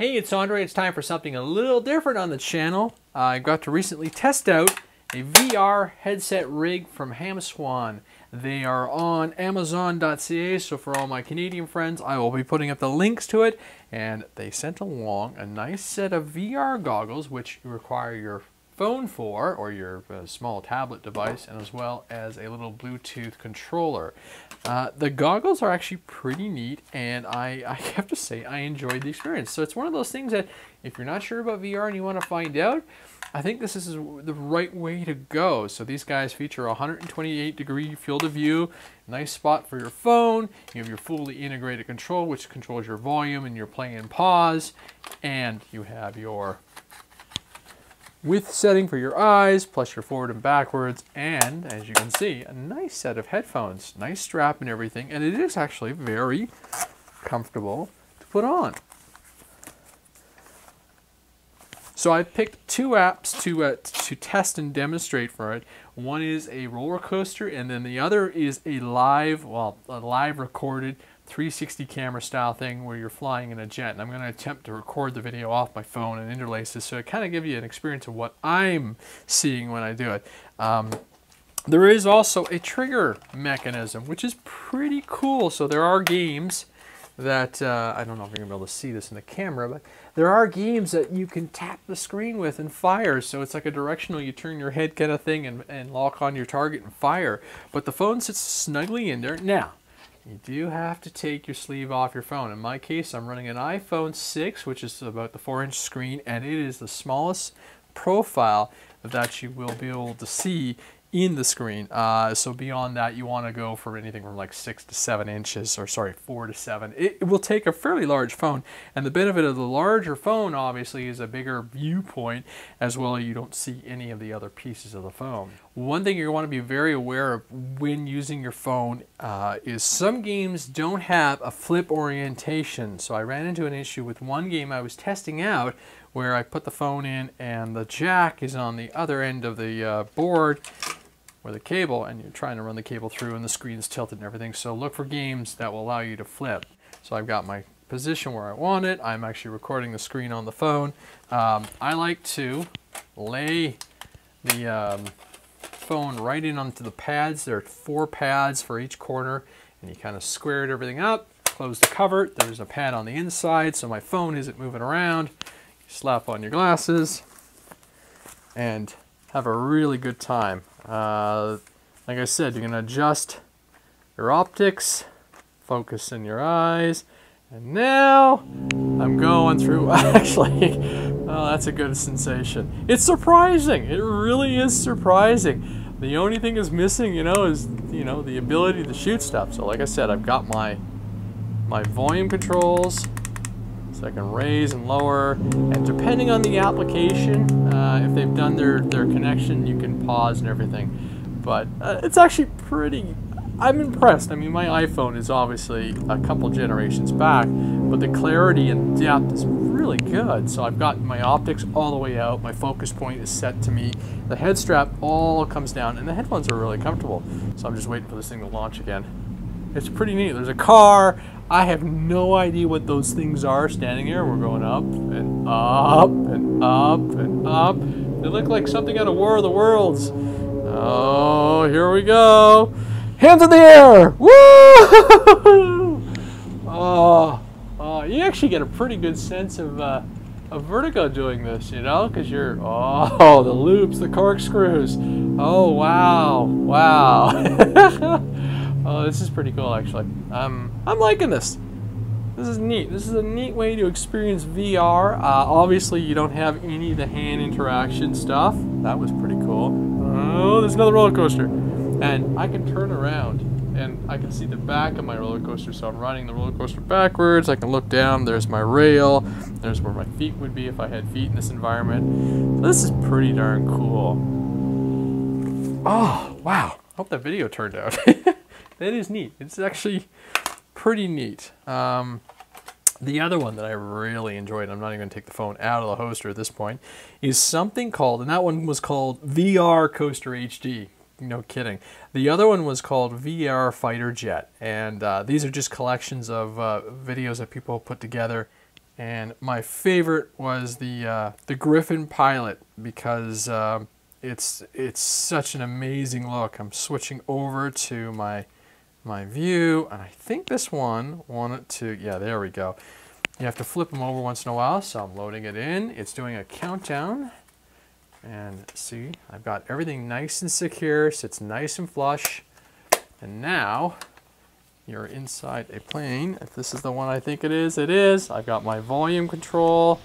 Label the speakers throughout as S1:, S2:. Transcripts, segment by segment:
S1: Hey, it's Andre. It's time for something a little different on the channel. I got to recently test out a VR headset rig from HAMSWAN. They are on Amazon.ca, so for all my Canadian friends, I will be putting up the links to it. And they sent along a nice set of VR goggles, which you require your phone for, or your small tablet device, and as well as a little Bluetooth controller. The goggles are actually pretty neat, and I have to say I enjoyed the experience. So it's one of those things that if you're not sure about VR and you want to find out, I think this is the right way to go. So these guys feature a 128-degree field of view, nice spot for your phone. You have your fully integrated control, which controls your volume and your play and pause, and you have your width setting for your eyes, plus your forward and backwards, and as you can see, a nice set of headphones, nice strap and everything, and it is actually very comfortable to put on. So I picked two apps to test and demonstrate for it. One is a roller coaster, and then the other is a live recorded 360 camera style thing where you're flying in a jet. And I'm going to attempt to record the video off my phone and interlace this, so it kind of gives you an experience of what I'm seeing when I do it. There is also a trigger mechanism, which is pretty cool. So there are games that, I don't know if you're going to be able to see this in the camera, but there are games that you can tap the screen with and fire. So it's like a directional, you turn your head kind of thing and lock on your target and fire. But the phone sits snugly in there. Now, you do have to take your sleeve off your phone. In my case, I'm running an iPhone 6, which is about the 4-inch screen, and it is the smallest profile that you will be able to see in the screen. So beyond that, you want to go for anything from like 6 to 7 inches, or sorry, 4 to 7. It will take a fairly large phone, and the benefit of the larger phone obviously is a bigger viewpoint, as well as you don't see any of the other pieces of the phone. One thing you want to be very aware of when using your phone is some games don't have a flip orientation. So I ran into an issue with one game I was testing out where I put the phone in and the jack is on the other end of the board, or the cable, and you're trying to run the cable through and the screen's tilted and everything. So look for games that will allow you to flip. So I've got my position where I want it. I'm actually recording the screen on the phone. I like to lay the phone right in onto the pads. There are 4 pads for each corner, and you kind of squared everything up, close the cover. There's a pad on the inside so my phone isn't moving around. You slap on your glasses and have a really good time. Like I said, you can adjust your optics, focus in your eyes, and now I'm going through, actually, oh, that's a good sensation. It's surprising. It really is surprising. The only thing is missing, is, the ability to shoot stuff. So like I said, I've got my volume controls, so I can raise and lower, and depending on the application, if they've done their connection, you can pause and everything. But it's actually pretty, I'm impressed. I mean, my iPhone is obviously a couple generations back, but the clarity and depth is really good. So I've got my optics all the way out, my focus point is set to me, the head strap all comes down, and the headphones are really comfortable. So I'm just waiting for this thing to launch again. It's pretty neat. There's a car. I have no idea what those things are standing there. We're going up and up and up and up. They look like something out of War of the Worlds. Oh, here we go. Hands in the air. Woo! Oh, you actually get a pretty good sense of vertigo doing this, because you're, oh, the loops, the corkscrews. Oh, wow. Wow. Oh, this is pretty cool, actually. I'm liking this. This is neat. This is a neat way to experience VR. Obviously, you don't have any of the hand interaction stuff. That was pretty cool. Oh, there's another roller coaster. And I can turn around, and I can see the back of my roller coaster. So I'm riding the roller coaster backwards. I can look down. There's my rail. There's where my feet would be if I had feet in this environment. So this is pretty darn cool. Oh, wow. I hope that video turned out. That is neat. It's actually pretty neat. The other one that I really enjoyed, I'm not even going to take the phone out of the holster at this point, is something called, and that one was called VR Coaster HD. No kidding. The other one was called VR Fighter Jet, and these are just collections of videos that people put together And my favorite was the Griffin Pilot, because it's such an amazing look. I'm switching over to my view, and I think this one wanted to, yeah, there we go. You have to flip them over once in a while, so I'm loading it in. It's doing a countdown. And see, I've got everything nice and secure, sits nice and flush. And now you're inside a plane. If this is the one I think it is, it is. I've got my volume control.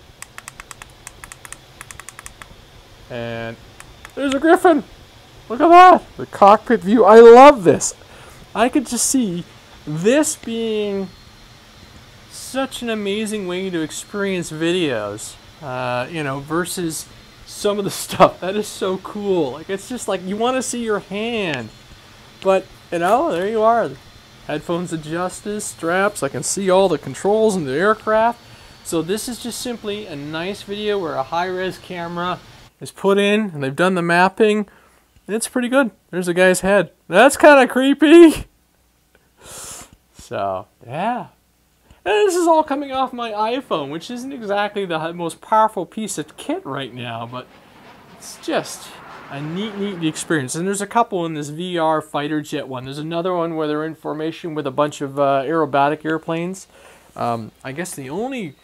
S1: And there's a Griffin. Look at that. The cockpit view. I love this. I could just see this being such an amazing way to experience videos, you know, versus some of the stuff. That is so cool. Like, it's just like you want to see your hand. But, you know, there you are. Headphones adjusted, straps. I can see all the controls in the aircraft. So this is just simply a nice video where a high-res camera is put in and they've done the mapping. It's pretty good. There's a guy's head. That's kind of creepy. So, yeah. And this is all coming off my iPhone, which isn't exactly the most powerful piece of kit right now, but it's just a neat experience. And there's a couple in this VR fighter jet one. There's another one where they're in formation with a bunch of aerobatic airplanes. I guess the only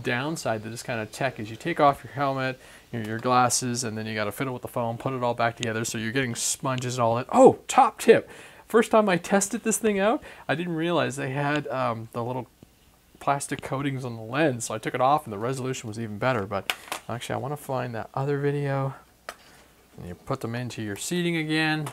S1: downside to this kind of tech is you take off your helmet, your glasses, and then you got to fiddle with the phone, put it all back together, so you're getting sponges and all that. Oh, top tip. First time I tested this thing out, I didn't realize they had the little plastic coatings on the lens, so I took it off and the resolution was even better. But actually, I want to find that other video, and you put them into your seating again.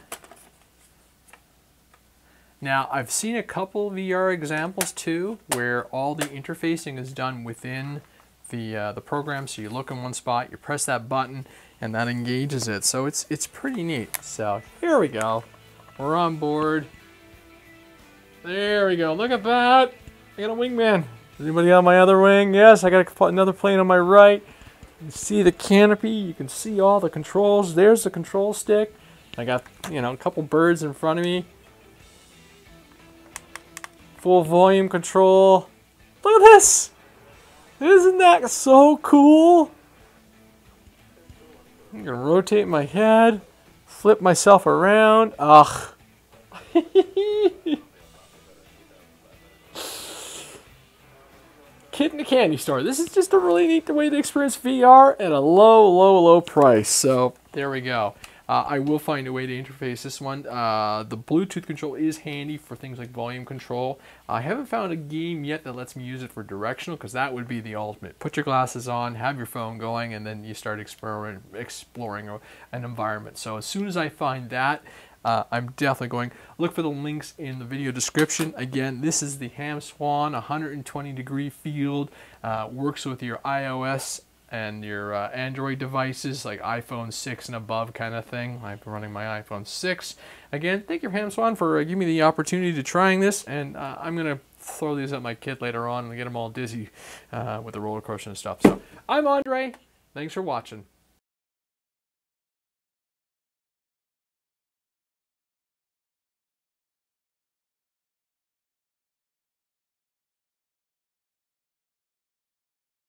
S1: Now, I've seen a couple VR examples too, where all the interfacing is done within the program. So you look in one spot, you press that button, and that engages it. So it's pretty neat. So here we go. We're on board. There we go. Look at that. I got a wingman. Anybody on my other wing? Yes, I got another plane on my right. You see the canopy. You can see all the controls. There's the control stick. I got, you know, a couple birds in front of me. Full volume control. Look at this. Isn't that so cool? I'm gonna rotate my head, flip myself around. Ugh. Kid in a candy store. This is just a really neat way to experience VR at a low price. So there we go. I will find a way to interface this one. The Bluetooth control is handy for things like volume control. I haven't found a game yet that lets me use it for directional, because that would be the ultimate. Put your glasses on, have your phone going, and then you start exploring an environment. So as soon as I find that, I'm definitely going. Look for the links in the video description. Again, this is the HAMSWAN 120-degree field. Works with your iOS and your Android devices, like iPhone 6 and above kind of thing. I've been running my iPhone 6. Again, thank you, HAMSWAN, for giving me the opportunity to trying this, and I'm going to throw these at my kid later on and get them all dizzy with the roller coaster and stuff. So, I'm Andre. Thanks for watching.